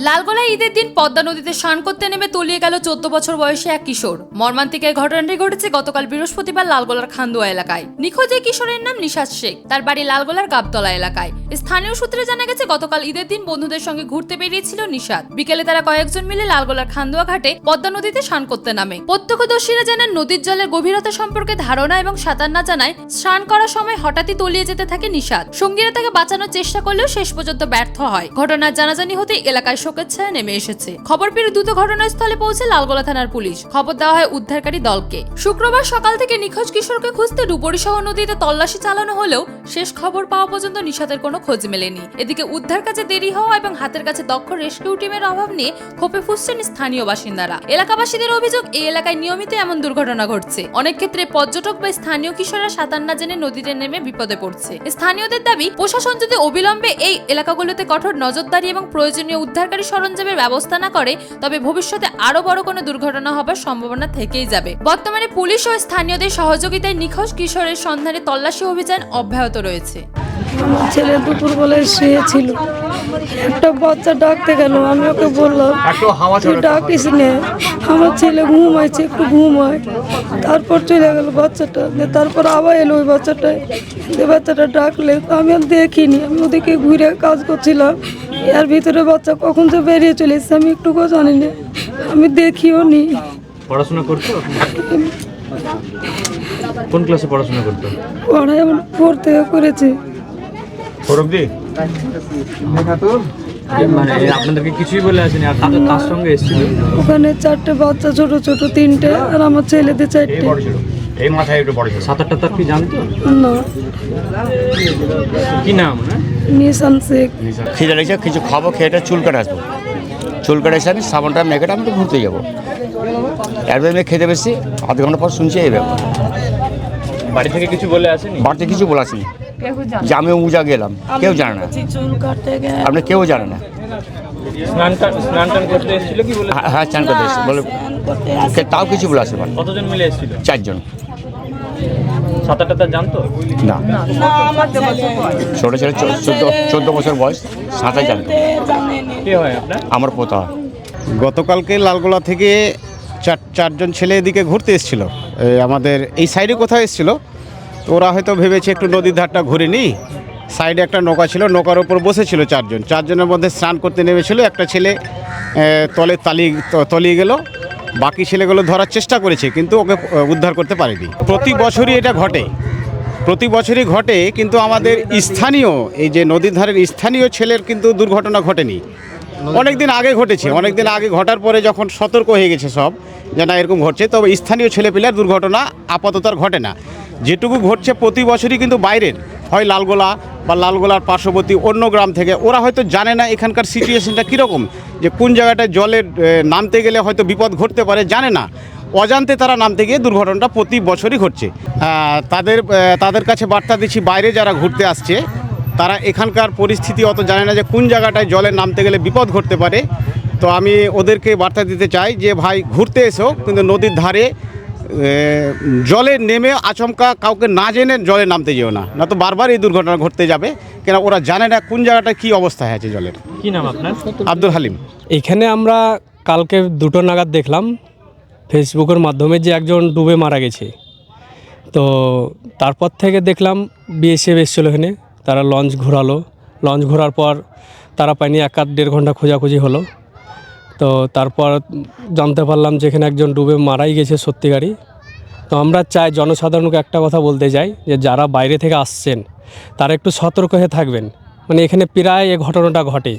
লালগোলায় ঈদের দিন পদ্মা নদীতে স্নান করতে নেমে তলিয়ে গেল 14 বছর বয়সী এক কিশোর। মর্মান্তিক এই ঘটনাটি ঘটেছে গতকাল বৃহস্পতিবার লালগোলার খান্দুয়া এলাকায়। নিখোঁজ এই কিশোরের নাম নিশাত শেখ। তার বাড়ি লালগোলার গাবতলা এলাকায়। স্থানীয় সূত্রে জানা গেছে গতকাল ঈদের দিন বন্ধুদের সঙ্গে ঘুরতে বেরিয়েছিল নিশাত। বিকেলে তারা কয়েকজন মিলে লালগোলার খান্দুয়া ঘাটে পদ্মা নদীতে স্নান করতে নামে। প্রত্যক্ষদর্শীরা জানান নদীর জলের গভীরতা সম্পর্কে ধারণা এবং সাঁতার না জানায় স্নান করার সময় হঠাৎই তলিয়ে যেতে থাকে নিশাত। সঙ্গীরা তাকে বাঁচানোর চেষ্টা করলেও শেষ পর্যন্ত ব্যর্থ হয়। ঘটনার জানাজানি হতে এলাকায় শোকের ছায়া নেমে এসেছে। খবর পেয়ে দ্রুত ঘটনাস্থলে পৌঁছে লালগোলা থানার পুলিশ। খবর দেওয়া হয় উদ্ধারকারী দলকে। শুক্রবার সকাল থেকে নিখোঁজ কিশোরকে খুঁজতে ডুবুরিসহ নদীতে তল্লাশি চালানো হলেও শেষ খবর পাওয়া পর্যন্ত নিশাতের কোনো খোঁজ মেলেনি। এদিকে উদ্ধার কাজে দেরি হওয়া এবং হাতের কাছে দক্ষ রেস্কিউ টিমের অভাব নিয়ে ক্ষোভে ফুঁসছেন স্থানীয় বাসিন্দারা। এলাকাবাসীদের অভিযোগ, এই এলাকায় নিয়মিত এমন দুর্ঘটনা ঘটছে। অনেক ক্ষেত্রে পর্যটক বা স্থানীয় কিশোররা সাঁতার না জেনে নদীতে নেমে বিপদে পড়ছে। স্থানীয়দের দাবি, প্রশাসন যদি অবিলম্বে এই এলাকাগুলোতে কঠোর নজরদারি এবং প্রয়োজনীয় উদ্ধারকারী সরঞ্জামের ব্যবস্থা না করে তবে ভবিষ্যতে আরো বড় কোনো দুর্ঘটনা হবার সম্ভাবনা থেকেই যাবে। বর্তমানে পুলিশ ও স্থানীয়দের সহযোগিতায় নিখোঁজ কিশোরের সন্ধানে তল্লাশি অভিযান অব্যাহত রয়েছে। আমার ছেলে দুপুরবেলায় শুয়েছিল, একটা বাচ্চা ডাকতে গেল। আমি ওকে বললাম তুই ডাকিস নে, আমার ছেলে ঘুমাইছে, একটু ঘুমায়। তারপর চলে গেল বাচ্চাটা। তারপর আবার এলো ওই বাচ্চাটা, বাচ্চাটা ডাকলে আমি আর দেখিনি। আমি ওদিকে ঘুরে কাজ করছিলাম, এর ভিতরে বাচ্চা কখন যে বেরিয়ে চলে এসেছে আমি একটুকু জানি না, আমি দেখিও নি। পড়াশোনা করতো? কোন ক্লাসে পড়াশোনা করতো? পড়াই এমন 4 থেকে করেছে। মানে আপনাদেরকে কিছুই বলে আসেনি? আর তার সঙ্গে এসেছিল? ওখানে 4টে বাচ্চা, ছোট ছোট 3টে, আর আমার ছেলেদের 4টে। এই মাথায় একটু বড় ছিল। সাঁতার টাতার কি জানতো না। কি নাম? নিশান শেখ। খিদে লেগেছে, কিছু খাবো, খেয়ে চুল কাটে আসবো। চুল কাটে এসে আমি সাবানটা মেঘেটা আমি তো ঘুরতে যাবো। এরপর আমি খেতে বেশি, আধ ঘন্টা পর শুনছি এই ব্যাপার। বাড়ি থেকে কিছু বলে আসেনি? বাড়িতে কিছু বলে আসেনি যে আমি উজা গেলাম, কেউ জানে না। আপনি কেউ জানে না। স্নান টান করতে এসেছিল কি বলে? হ্যাঁ, চান করতে এসেছে বলে, তাও কিছু বলে আসে। কতজন মিলে এসেছিল? 4 জন। সাঁতার টাতার জানতো না, ছোটো ছেলে 14 বছর বয়স, সাঁতার জানতো। কে হয় আপনার? আমার পোতা। গতকালকে লালগোলা থেকে চারজন ছেলে এদিকে ঘুরতে এসেছিলো, আমাদের এই সাইডে কোথাও এসেছিলো। তো ওরা হয়তো ভেবেছে একটু নদীর ধারটা ঘুরে নিই। সাইডে একটা নৌকা ছিল, নৌকার ওপর বসেছিল 4 জন। 4 জনের মধ্যে স্নান করতে নেমেছিল। একটা ছেলে তলে তলিয়ে গেল। বাকি ছেলেগুলো ধরার চেষ্টা করেছে, কিন্তু ওকে উদ্ধার করতে পারেনি। প্রতি বছরই এটা ঘটে, প্রতি বছরই ঘটে, কিন্তু আমাদের স্থানীয় এই যে নদীর ধারের স্থানীয় ছেলের কিন্তু দুর্ঘটনা ঘটেনি। অনেক দিন আগে ঘটেছে, অনেক দিন আগে ঘটার পরে যখন সতর্ক হয়ে গেছে সব যে না এরকম ঘটছে, তবে স্থানীয় ছেলেপিলার দুর্ঘটনা আপাতত আর ঘটে না। যেটুকু ঘটছে প্রতি বছরই কিন্তু বাইরের, হয় লালগোলা বা লালগোলার পার্শ্ববর্তী অন্য গ্রাম থেকে। ওরা হয়তো জানে না এখানকার সিচুয়েশনটা কীরকম, যে কোন জায়গাটায় জলের নামতে গেলে হয়তো বিপদ ঘটতে পারে, জানে না। অজান্তে তারা নামতে গিয়ে দুর্ঘটনাটা প্রতি বছরই ঘটছে। তাদের কাছে বার্তা দিচ্ছি, বাইরে যারা ঘুরতে আসছে তারা এখানকার পরিস্থিতি অত জানে না যে কোন জায়গাটায় জলে নামতে গেলে বিপদ ঘটতে পারে। তো আমি ওদেরকে বার্তা দিতে চাই যে ভাই ঘুরতে এসো, কিন্তু নদীর ধারে জলে নেমে আচমকা কাউকে না জেনে জলে নামতে যেও না, না তো বারবার এই দুর্ঘটনা ঘটতে যাবে। কেন ওরা জানে না কোন জায়গাটা কী অবস্থায় আছে জলের। কি নাম আপনার? আব্দুল হালিম। এখানে আমরা কালকে 2টো নাগাদ দেখলাম ফেসবুকের মাধ্যমে যে একজন ডুবে মারা গেছে। তো তারপর থেকে দেখলাম বিএসএফ এসেছিলো এখানে, তারা লঞ্চ ঘোরালো। লঞ্চ ঘোরার পর তারা পায়নি, 1-1.5 ঘন্টা খোঁজাখুঁজি হলো। তো তারপর জানতে পারলাম যে এখানে একজন ডুবে মারাই গেছে সত্যিকারই। তো আমরা চাই, জনসাধারণকে একটা কথা বলতে চাই যে যারা বাইরে থেকে আসছেন তারা একটু সতর্ক হয়ে থাকবেন। মানে এখানে প্রায় এই ঘটনাটা ঘটে,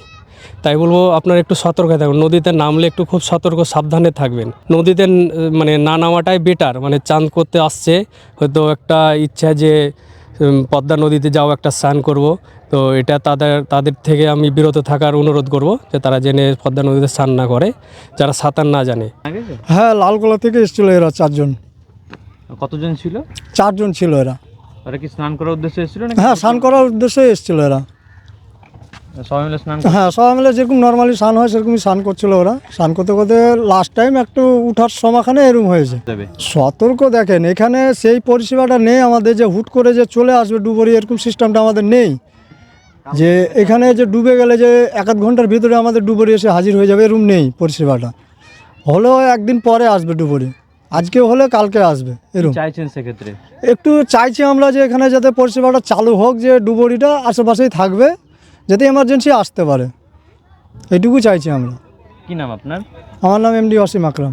তাই বলবো আপনারা একটু সতর্ক হয়ে থাকবেন। নদীতে নামলে একটু খুব সতর্ক সাবধানে থাকবেন। নদীতে মানে না নামাটাই বেটার। মানে চান করতে আসছে, হয়তো একটা ইচ্ছা যে পদ্মা নদীতে যাও, একটা স্নান করব, তো এটা তাদের থেকে আমি বিরত থাকার অনুরোধ করব যে তারা জেনে পদ্মা নদীতে স্নান না করে, যারা সাঁতার না জানে। হ্যাঁ, লালগোলা থেকে এসেছিল এরা 4 জন। কতজন ছিল? 4 জন ছিল এরা। ওরা কি স্নান করার উদ্দেশ্যে এসেছিল? হ্যাঁ, স্নান করার উদ্দেশ্যে এসেছিল এরা। সবাই মিলে স্নান? হ্যাঁ, সবাই মিলে যেরকম নর্মালি স্নান হয় সেরকমই স্নান করছিল ওরা। স্নান করতে করতে লাস্ট টাইম একটু উঠার সময়খানে এরকম হয়েছে। সতর্ক দেখেন, এখানে সেই পরিষেবাটা নেই আমাদের যে হুট করে যে চলে আসবে ডুবুরি, এরকম সিস্টেমটা আমাদের নেই। যে এখানে যে ডুবে গেলে যে 1-1 ঘন্টার ভিতরে আমাদের ডুবুরি এসে হাজির হয়ে যাবে, এরকম নেই পরিষেবাটা। হলেও একদিন পরে আসবে ডুবুরি, আজকে হলে কালকে আসবে এরকম। চাইছেন সেক্ষেত্রে? একটু চাইছি আমরা যে এখানে যাতে পরিষেবাটা চালু হোক, যে ডুবুরিটা আশেপাশেই থাকবে, যাতে এমার্জেন্সি আসতে পারে, এইটুকু চাইছি আমরা। কি নাম আপনার? আমার নাম এমডি অসীম আকরাম।